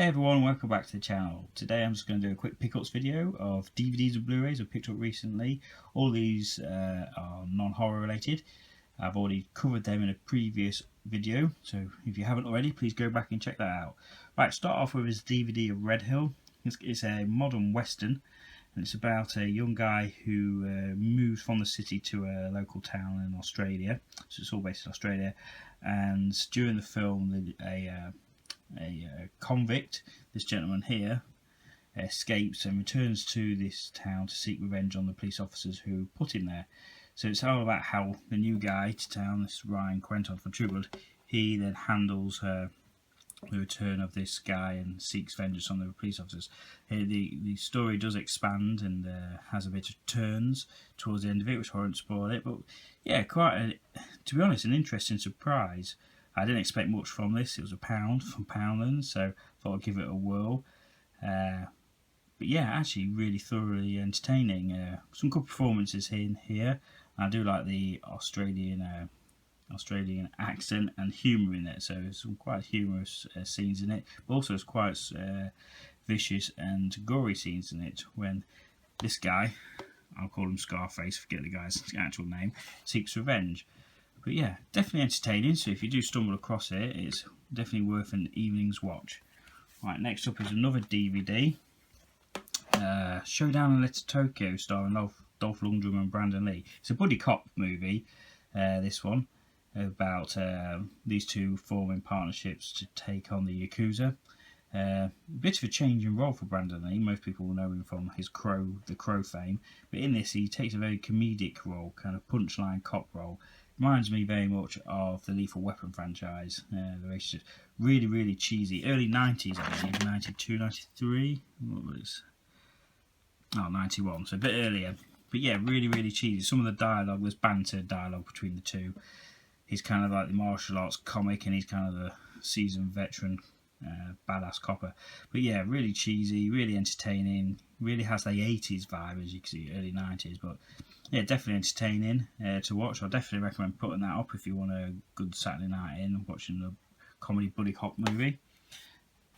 Hey everyone, welcome back to the channel. Today I'm just going to do a quick pickups video of DVDs and Blu-rays I've picked up recently. All these are non-horror related. I've already covered them in a previous video, so if you haven't already, please go back and check that out. Right, start off with this DVD of Redhill. It's a modern western, and it's about a young guy who moves from the city to a local town in Australia. So it's all based in Australia, and during the film a convict, this gentleman here, escapes and returns to this town to seek revenge on the police officers who put him there. So it's all about how the new guy to town, this Ryan Quentin from Triggered, he then handles the return of this guy and seeks vengeance on the police officers. The story does expand and has a bit of turns towards the end of it, which I won't spoil it, but yeah, to be honest, an interesting surprise. I didn't expect much from this. It was £1 from Poundland, so I thought I'd give it a whirl. But yeah, actually really thoroughly entertaining. Some good performances in here. I do like the Australian accent and humour in it, so there's some quite humorous scenes in it, but also there's quite vicious and gory scenes in it when this guy, I'll call him Scarface, forget the guy's actual name, seeks revenge. But yeah, definitely entertaining, so if you do stumble across it, it's definitely worth an evening's watch. Right, next up is another DVD, Showdown in Little Tokyo, starring Dolph Lundgren and Brandon Lee. It's a buddy cop movie, this one, about these two forming partnerships to take on the Yakuza. A bit of a change in role for Brandon Lee. Most people will know him from his The Crow fame, but in this he takes a very comedic role, kind of punchline cop role. Reminds me very much of the Lethal Weapon franchise. The relationship really cheesy. Early 90s, I believe, 92, 93. What was? Oh, 91, so a bit earlier. But yeah, really cheesy. Some of the dialogue was banter dialogue between the two. He's kind of like the martial arts comic, and he's kind of the seasoned veteran badass copper. But yeah, really cheesy, really entertaining. Really has the 80s vibe, as you can see, early 90s. But yeah, definitely entertaining to watch. I'll definitely recommend putting that up if you want a good Saturday night in watching a comedy buddy cop movie.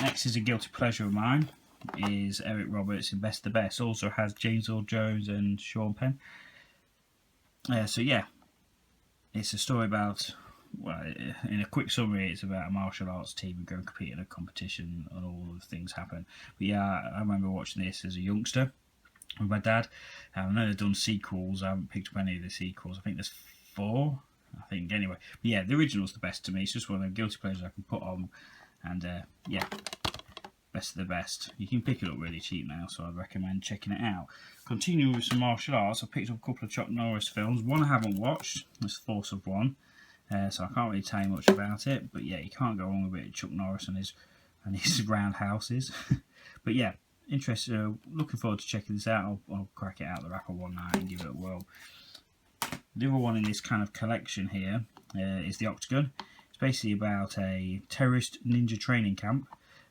Next is a guilty pleasure of mine, is Eric Roberts in Best the Best. Also has James Earl Jones and Sean Penn. So yeah, it's a story about, well, in a quick summary, it's about a martial arts team who go and compete in a competition and all of the things happen. But yeah, I remember watching this as a youngster with my dad. I know they've done sequels. I haven't picked up any of the sequels. I think there's 4, I think, anyway. But yeah, the original's the best to me. It's just one of the guilty pleasures I can put on. And yeah, Best of the Best. You can pick it up really cheap now, so I'd recommend checking it out. Continuing with some martial arts, I picked up a couple of Chuck Norris films. One I haven't watched, it's Force of One. So I can't really tell you much about it. But yeah, you can't go wrong with a bit of Chuck Norris and his roundhouses. But yeah, interested, looking forward to checking this out. I'll crack it out the wrapper one night and give it a whirl. The other one in this kind of collection here is the Octagon. It's basically about a terrorist ninja training camp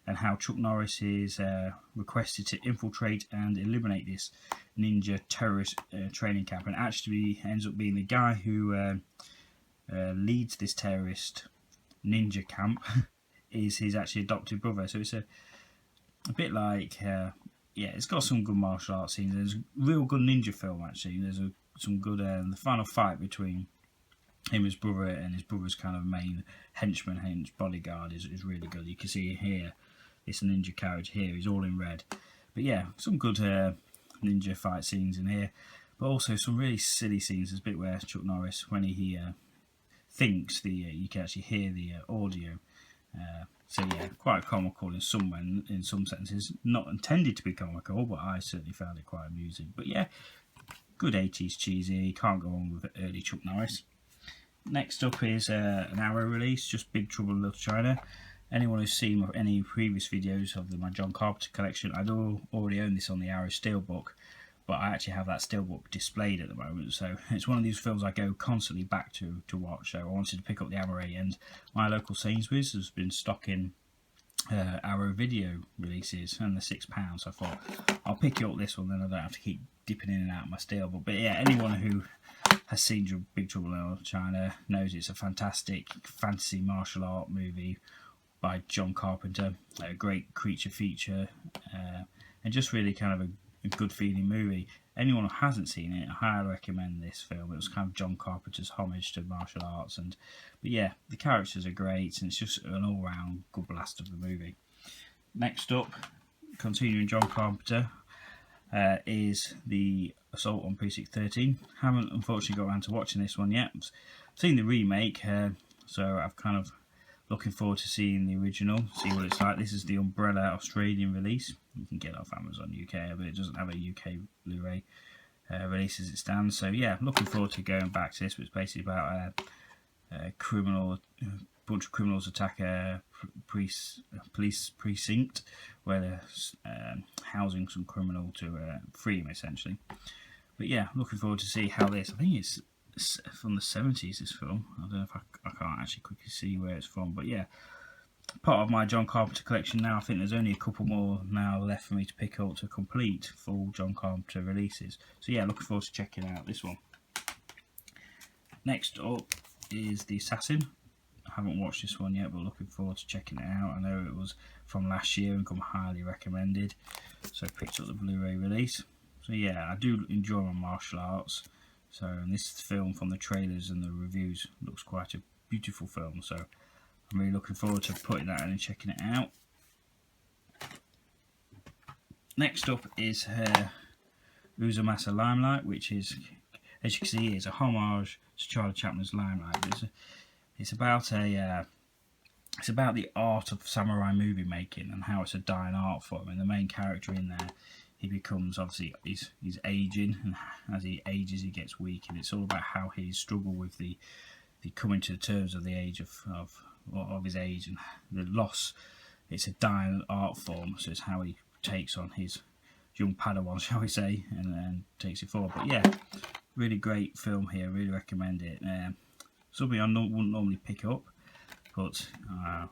and how Chuck Norris is requested to infiltrate and eliminate this ninja terrorist training camp, and actually ends up being the guy who leads this terrorist ninja camp is his actually adopted brother. So it's a bit like, yeah, it's got some good martial arts scenes. There's a real good ninja film actually. There's some good, the final fight between him and his brother, and his brother's kind of main henchman, bodyguard is really good. You can see here, it's a ninja carriage here, he's all in red. But yeah, some good ninja fight scenes in here, but also some really silly scenes. There's a bit where Chuck Norris, when he thinks, you can actually hear the audio. So yeah, quite comical in some senses. Not intended to be comical, but I certainly found it quite amusing. But yeah, good 80s cheesy, can't go wrong with early Chuck Norris. Next up is an Arrow release, just Big Trouble in Little China. Anyone who's seen any previous videos of my John Carpenter collection, I'd already own this on the Arrow Steelbook, but I actually have that Steelbook displayed at the moment, so it's one of these films I go constantly back to watch. So I wanted to pick up the Arrow, and my local Sainsbury's has been stocking Arrow video releases, and they're £6, so I thought I'll pick up this one, then I don't have to keep dipping in and out of my Steelbook. But yeah, anyone who has seen Big Trouble in Little China knows it's a fantastic fantasy martial art movie, by John Carpenter. A great creature feature, and just really kind of a good feeling movie. Anyone who hasn't seen it, I highly recommend this film. It was kind of John Carpenter's homage to martial arts, but yeah, the characters are great, and it's just an all-round good blast of the movie. Next up, continuing John Carpenter, is the Assault on Precinct 13. Haven't unfortunately got around to watching this one yet. I've seen the remake, so I've kind of looking forward to seeing the original, see what it's like. This is the Umbrella Australian release. You can get it off Amazon UK, but it doesn't have a UK Blu Ray release as it stands. So yeah, looking forward to going back to this. But it's basically about a bunch of criminals attack a police precinct where they're housing some criminal to free him, essentially. But yeah, looking forward to see how this. I think it's from the 70s, this film. I don't know if I can't actually quickly see where it's from, but yeah, part of my John Carpenter collection now. I think there's only a couple more now left for me to pick up to complete full John Carpenter releases. So yeah, looking forward to checking out this one. Next up is The Assassin. I haven't watched this one yet, but looking forward to checking it out. I know it was from last year and come highly recommended, so I picked up the Blu-ray release. So yeah, I do enjoy my martial arts. So, and this film, from the trailers and the reviews, looks quite a beautiful film. So I'm really looking forward to putting that in and checking it out. Next up is Uzumasa Limelight, which is, as you can see, is a homage to Charlie Chaplin's Limelight. It's about the art of samurai movie making and how it's a dying art form. And the main character in there, he becomes, obviously, he's aging, and as he ages, he gets weak. And it's all about how he struggled with the coming to terms of the age of his age and the loss. It's a dying art form, so it's how he takes on his young Padawan, shall we say, and takes it forward. But yeah, really great film here. Really recommend it. Something I wouldn't normally pick up, but I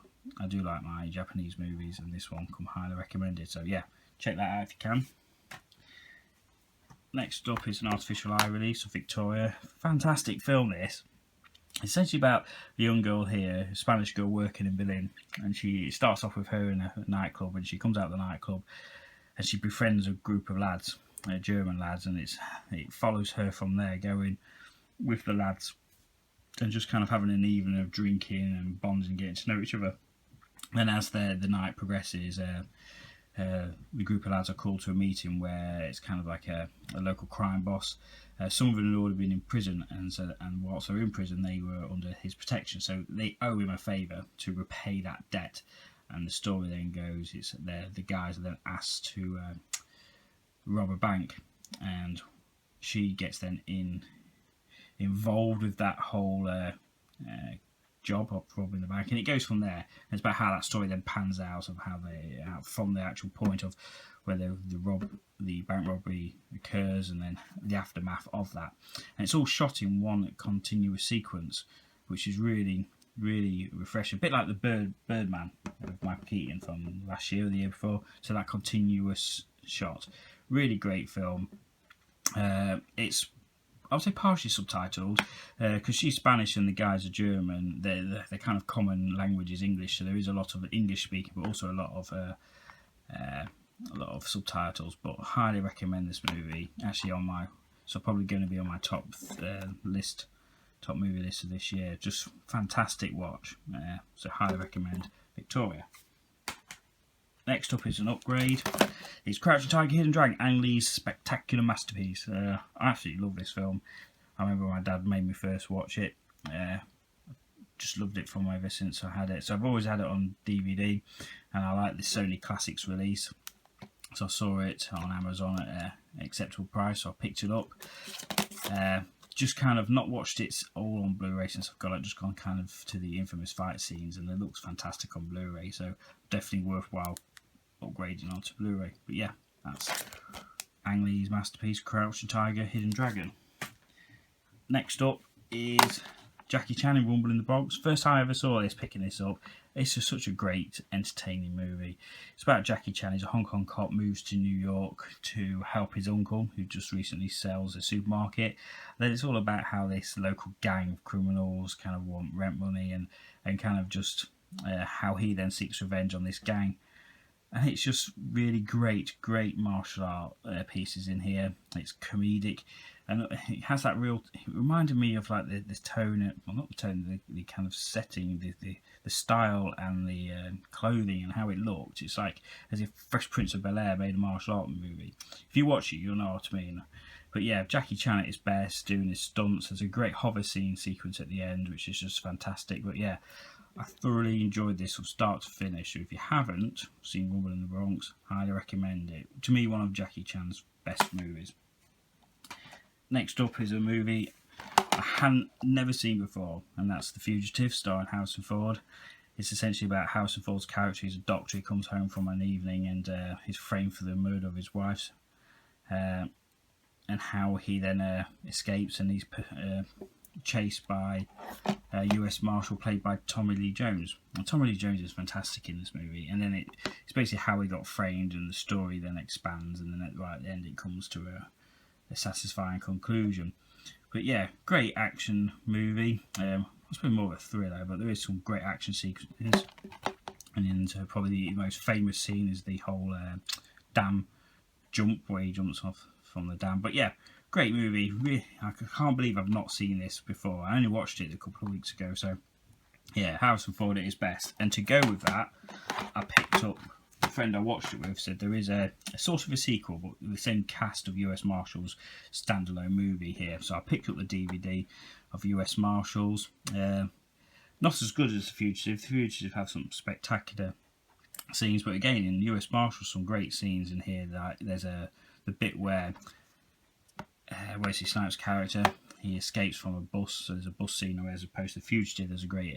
do like my Japanese movies, and this one come highly recommended. So yeah, check that out if you can. Next up is an Artificial Eye release of Victoria. Fantastic film, this. Essentially about a young girl here, a Spanish girl working in Berlin, and she starts off with her in a nightclub, and she comes out of the nightclub and she befriends a group of lads, German lads, and it follows her from there, going with the lads and just kind of having an evening of drinking and bonding and getting to know each other. And as the night progresses, the group of lads are called to a meeting where it's kind of like a local crime boss. Some of them had already been in prison, and whilst they were in prison, they were under his protection. So they owe him a favour to repay that debt. And the story then goes, the guys are then asked to rob a bank, and she gets then involved with that whole job of robbing the bank, and it goes from there. And it's about how that story then pans out, of how they, from the actual point of where the bank robbery occurs, and then the aftermath of that. And it's all shot in one continuous sequence, which is really, really refreshing. A bit like the Birdman with Michael Keaton from last year or the year before. So that continuous shot, really great film. It's, I would say, partially subtitled, because she's Spanish and the guys are German. Their kind of common language is English, so there is a lot of English speaking, but also a lot of subtitles. But highly recommend this movie. Actually, probably going to be on my top movie list of this year. Just fantastic watch. So highly recommend Victoria. Next up is an upgrade. It's Crouching Tiger, Hidden Dragon, Ang Lee's spectacular masterpiece. I absolutely love this film. I remember my dad made me first watch it. Just loved it from ever since I had it. So I've always had it on DVD, and I like the Sony Classics release. So I saw it on Amazon at an acceptable price, so I picked it up. Just kind of not watched it all on Blu-ray since I've got it, just gone kind of to the infamous fight scenes, and it looks fantastic on Blu-ray, so definitely worthwhile upgrading onto Blu-ray. But yeah, that's Ang Lee's masterpiece, Crouching Tiger, Hidden Dragon. Next up is Jackie Chan in Rumble in the Bronx. First time I ever saw this, picking this up. It's just such a great, entertaining movie. It's about Jackie Chan. He's a Hong Kong cop, moves to New York to help his uncle, who just recently sells a supermarket. Then it's all about how this local gang of criminals kind of want rent money and kind of just how he then seeks revenge on this gang. And it's just really great martial art pieces in here. It's comedic, and it has that real. It reminded me of like the tone, well, not the tone, the kind of setting, the style and the clothing and how it looked. It's like as if Fresh Prince of Bel-Air made a martial art movie. If you watch it, you'll know what I mean. But yeah, Jackie Chan at his best doing his stunts. There's a great hover scene sequence at the end, which is just fantastic. But yeah, I thoroughly enjoyed this from start to finish. So if you haven't seen Rumble in the Bronx, highly recommend it. To me, one of Jackie Chan's best movies. Next up is a movie I hadn't never seen before, and that's The Fugitive, starring Harrison Ford. It's essentially about Harrison Ford's character. He's a doctor. He comes home from an evening and he's framed for the murder of his wife. And how he then escapes, and he's chased by a US Marshal played by Tommy Lee Jones. And Tommy Lee Jones is fantastic in this movie, and then it's basically how he got framed, and the story then expands, and then right at the end it comes to a satisfying conclusion. But yeah, great action movie. It's been more of a thriller, but there is some great action sequences, and then probably the most famous scene is the whole dam jump where he jumps off from the dam. But yeah, great movie. Really, I can't believe I've not seen this before. I only watched it a couple of weeks ago, so yeah, Harrison Ford at his best. And to go with that, I picked up, a friend I watched it with said there is a sort of a sequel, but the same cast of US Marshals standalone movie here. So I picked up the DVD of US Marshals. Not as good as The Fugitive. The Fugitive have some spectacular scenes, but again in US Marshals some great scenes in here. There's the bit where Wesley Snipes' character, he escapes from a bus, so there's a bus scene, where as opposed to The Fugitive there's a great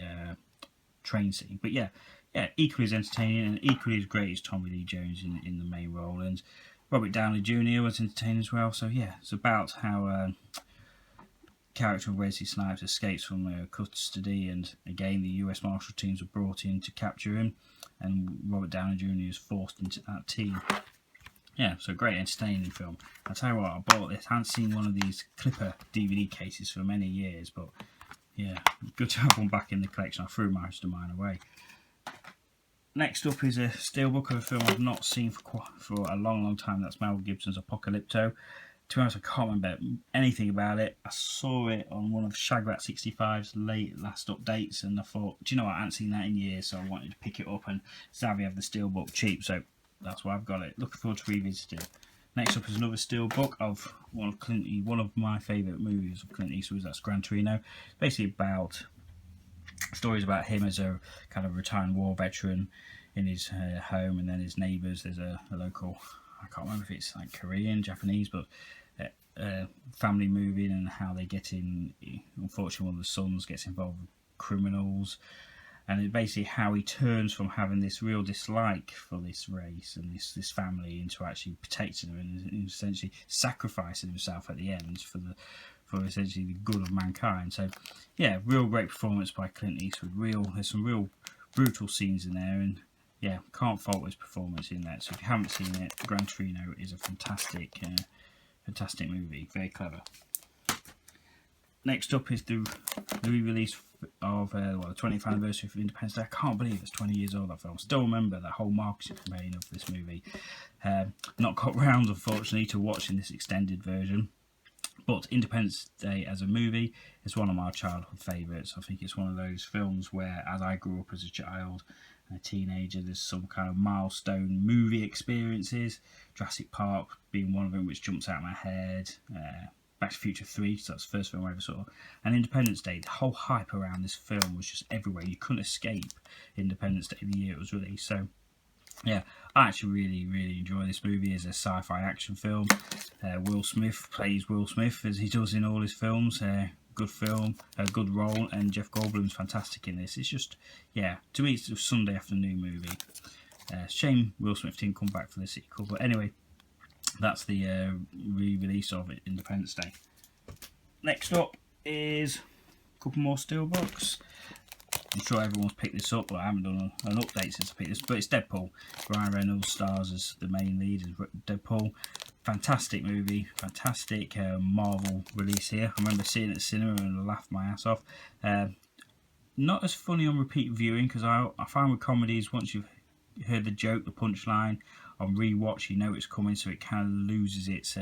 train scene. But yeah, equally as entertaining and equally as great as Tommy Lee Jones in the main role, and Robert Downey Jr. was entertaining as well. So yeah, it's about how character of Wesley Snipes escapes from custody, and again the US Marshal teams are brought in to capture him, and Robert Downey Jr. is forced into that team. Yeah, so great entertaining film. I'll tell you what, I bought this. I hadn't seen one of these Clipper DVD cases for many years, but yeah, good to have one back in the collection. I threw most of mine away. Next up is a steelbook of a film I've not seen for a long time. That's Mel Gibson's Apocalypto. To be honest, I can't remember anything about it. I saw it on one of Shagrat 65's last updates, and I thought, do you know what, I hadn't seen that in years, so I wanted to pick it up, and Savvy have the steelbook cheap, so that's why I've got it. Looking forward to revisiting it. Next up is another steelbook of one of my favourite movies of Clint Eastwood. That's Gran Torino. Basically about stories about him as a kind of retired war veteran in his home, and then his neighbours. There's a local, I can't remember if it's like Korean, Japanese, but family moving, and how they get in. Unfortunately, one of the sons gets involved with criminals, and it's basically how he turns from having this real dislike for this race and this family into actually protecting them, and essentially sacrificing himself at the end for essentially the good of mankind. So yeah, real great performance by Clint Eastwood. There's some real brutal scenes in there, and yeah, can't fault his performance in that. So if you haven't seen it, Gran Torino is a fantastic movie, very clever. Next up is the re-release of the 20th anniversary of Independence Day. I can't believe it's 20 years old, that film. Still remember that whole marketing campaign of this movie. Not got round, unfortunately, to watching this extended version. But Independence Day as a movie is one of my childhood favourites. I think it's one of those films where, as I grew up as a child and a teenager, there's some kind of milestone movie experiences. Jurassic Park being one of them, which jumps out of my head. Back to the Future 3, so that's the first film I ever saw. And Independence Day, the whole hype around this film was just everywhere. You couldn't escape Independence Day the year it was released. So yeah, I actually really enjoy this movie as a sci-fi action film. Will Smith plays Will Smith as he does in all his films. Good film, a good role, and Jeff Goldblum's fantastic in this. It's just, yeah, to me it's a Sunday afternoon movie. Shame Will Smith didn't come back for the sequel, but anyway, that's the re-release of it, Independence Day. Next up is a couple more steelbooks. I'm sure everyone's picked this up, but I haven't done an update since I picked this. But it's Deadpool. Ryan Reynolds stars as the main lead as Deadpool. Fantastic movie, fantastic Marvel release here. I remember seeing it at the cinema and I laughed my ass off. not as funny on repeat viewing, because I find with comedies, once you've heard the joke, the punchline, on rewatch you know it's coming, so it kind of loses its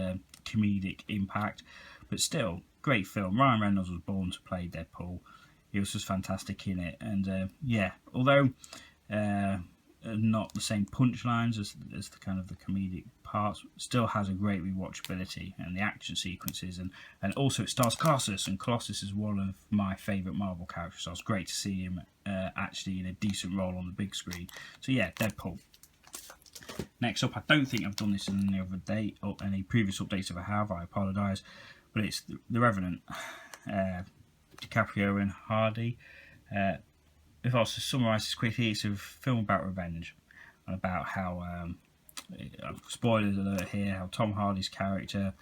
comedic impact. But still, great film. Ryan Reynolds was born to play Deadpool. He was just fantastic in it, and yeah, although not the same punchlines as the kind of the comedic parts, still has a great rewatchability, and the action sequences, and also it stars Colossus, and Colossus is one of my favourite Marvel characters, so it's great to see him actually in a decent role on the big screen. So yeah, Deadpool. Next up, I don't think I've done this in any other date or any previous updates. If I have, I apologise, but it's the Revenant, DiCaprio and Hardy. If I was to summarise this quickly, it's a film about revenge, and about how, spoilers alert here, how Tom Hardy's character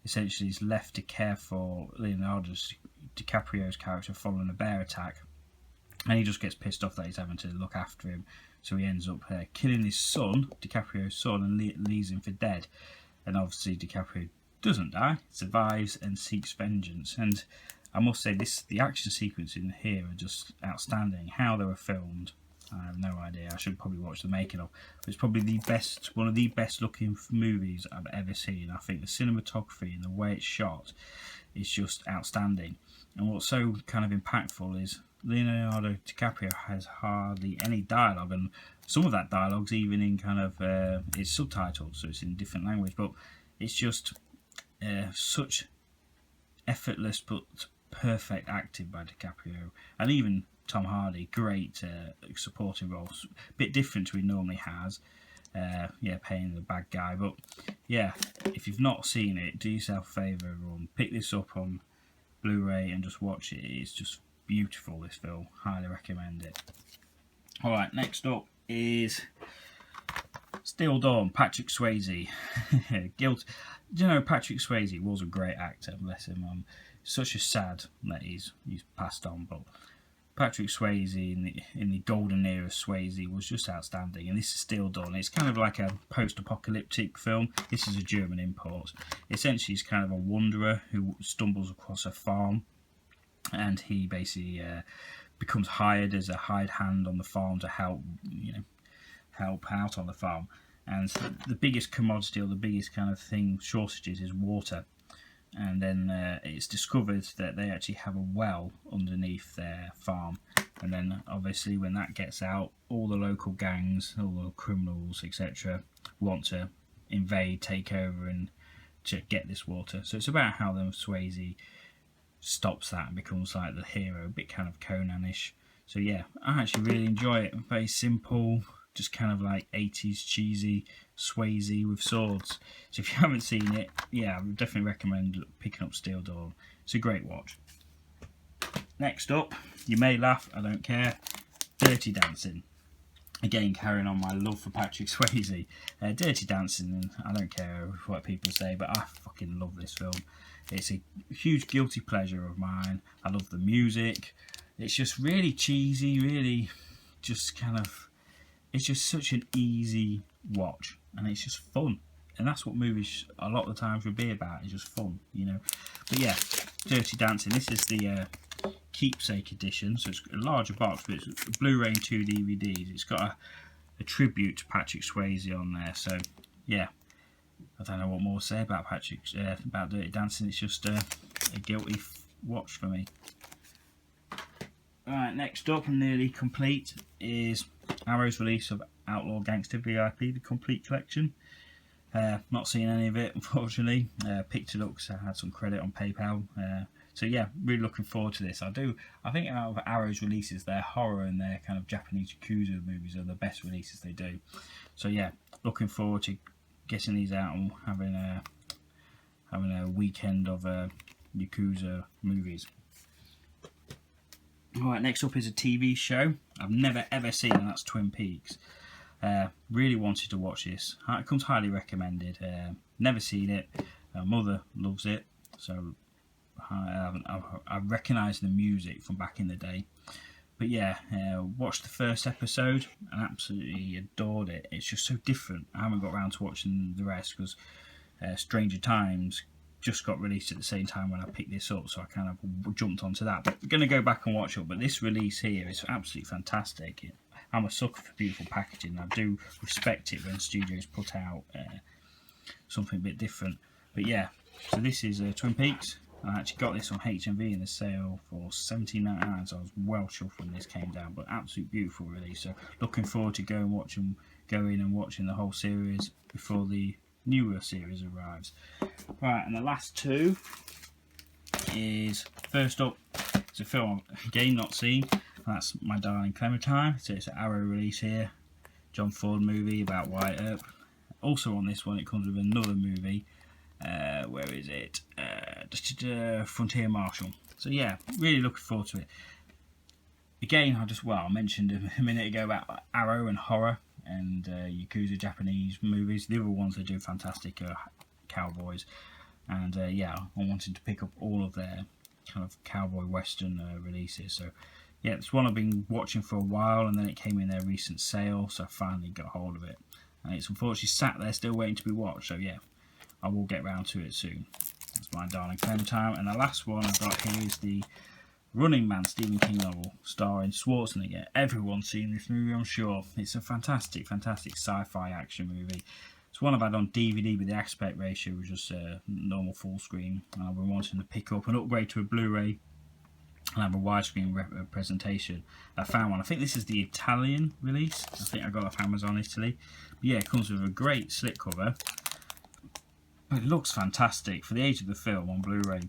essentially is left to care for Leonardo DiCaprio's character following a bear attack, and he just gets pissed off that he's having to look after him, so he ends up killing his son, DiCaprio's son, and leaves him for dead. And obviously DiCaprio doesn't die, survives, and seeks vengeance. And I must say, the action sequences in here are just outstanding. How they were filmed, I have no idea. I should probably watch the making of. But it's probably one of the best looking movies I've ever seen. I think the cinematography and the way it's shot is just outstanding. And what's so kind of impactful is Leonardo DiCaprio has hardly any dialogue, and some of that dialogue's even in kind of it's subtitled, so it's in different language. But it's just such effortless but perfect acting by DiCaprio, and even Tom Hardy, great supporting roles, a bit different to he normally has, playing the bad guy. But yeah, if you've not seen it, do yourself a favour, everyone, pick this up on Blu Ray and just watch it. It's just beautiful, this film, highly recommend it. Alright, next up is Steel Dawn, Patrick Swayze. Guilt. Do you know, Patrick Swayze was a great actor, bless him. Such a sad that he's passed on, but Patrick Swayze in the golden era of Swayze was just outstanding. And this is Steel Dawn. It's kind of like a post-apocalyptic film. This is a German import. Essentially, he's kind of a wanderer who stumbles across a farm, and he basically becomes hired as a hired hand on the farm to help out on the farm. And the biggest commodity, or the biggest kind of thing, shortages, is water. And then it's discovered that they actually have a well underneath their farm. And then obviously when that gets out, all the local gangs, all the criminals, etc., want to invade, take over, and to get this water. So it's about how then Swayze stops that and becomes like the hero, a bit kind of Conan-ish. So yeah, I actually really enjoy it. Very simple, just kind of like 80s cheesy Swayze with swords. So if you haven't seen it, yeah, I would definitely recommend picking up Steel Dawn. It's a great watch. Next up, you may laugh, I don't care, Dirty Dancing. Again, carrying on my love for Patrick Swayze. Dirty Dancing, I don't care what people say, but I fucking love this film. It's a huge guilty pleasure of mine. I love the music. It's just really cheesy, really just kind of, it's just such an easy watch, and it's just fun. And that's what movies a lot of the times would be about, is just fun, you know. But yeah, Dirty Dancing, this is the keepsake edition, so it's a larger box, but it's a Blu Ray and 2 DVDs. It's got a tribute to Patrick Swayze on there, so yeah. I don't know what more to say about about Dirty Dancing. It's just a guilty watch for me. Alright, next up, and nearly complete, is Arrow's release of Outlaw Gangster VIP, the complete collection. Not seen any of it, unfortunately. Picked it up because I had some credit on PayPal. So yeah, really looking forward to this. I think out of Arrow's releases, their horror and their kind of Japanese Yakuza movies are the best releases they do. So yeah, looking forward to getting these out and having a weekend of Yakuza movies. Alright, next up is a TV show I've never ever seen, and that's Twin Peaks. Really wanted to watch this. It comes highly recommended. Never seen it. My mother loves it, so I recognise the music from back in the day. But yeah, watched the first episode and absolutely adored it. It's just so different. I haven't got around to watching the rest because Stranger Times just got released at the same time when I picked this up, so I kind of jumped onto that. But I'm going to go back and watch it. But this release here is absolutely fantastic. I'm a sucker for beautiful packaging. I do respect it when studios put out something a bit different. But yeah, so this is Twin Peaks. I actually got this on HMV in the sale for £17.99, so I was well chuffed when this came down. But absolute beautiful release. So looking forward to going and watching the whole series before the newer series arrives. Right, and the last two is, first up, it's a film I've again not seen. That's My Darling Clementine. So it's an Arrow release here. John Ford movie about Wyatt Earp. Also on this one, it comes with another movie. Where is it? Frontier Marshal. So yeah, really looking forward to it. Again, I mentioned a minute ago about Arrow and horror and Yakuza Japanese movies. The other ones they do fantastic cowboys. And yeah, I wanted to pick up all of their kind of cowboy western releases. So yeah, it's one I've been watching for a while, and then it came in their recent sale, so I finally got hold of it. And it's unfortunately sat there still waiting to be watched, so yeah, I will get round to it soon. That's My Darling Clementine. And the last one I've got here is the Running Man Stephen King novel starring Schwarzenegger. Everyone's seen this movie, I'm sure. It's a fantastic, fantastic sci-fi action movie. It's one I've had on DVD, but the aspect ratio was just normal full screen. And I've been wanting to pick up and upgrade to a Blu Ray and have a widescreen presentation. I found one. I think this is the Italian release. I think I got it off Amazon Italy. But yeah, it comes with a great slipcover. But it looks fantastic for the age of the film on Blu Ray.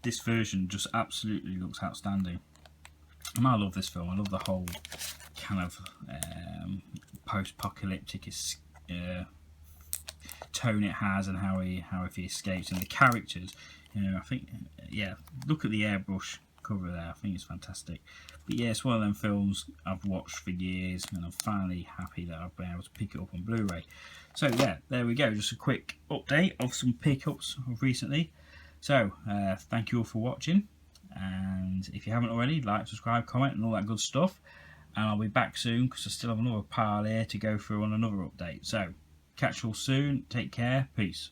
This version just absolutely looks outstanding. And I love this film. I love the whole kind of post-apocalyptic tone it has, and how he escapes, and the characters. You know, I think, yeah, look at the airbrush cover there. I think it's fantastic. But yeah, it's one of them films I've watched for years, and I'm finally happy that I've been able to pick it up on Blu Ray. So yeah, there we go. Just a quick update of some pickups of recently. So thank you all for watching, and if you haven't already, like, subscribe, comment, and all that good stuff. And I'll be back soon because I still have another pile here to go through on another update. So catch you all soon. Take care. Peace.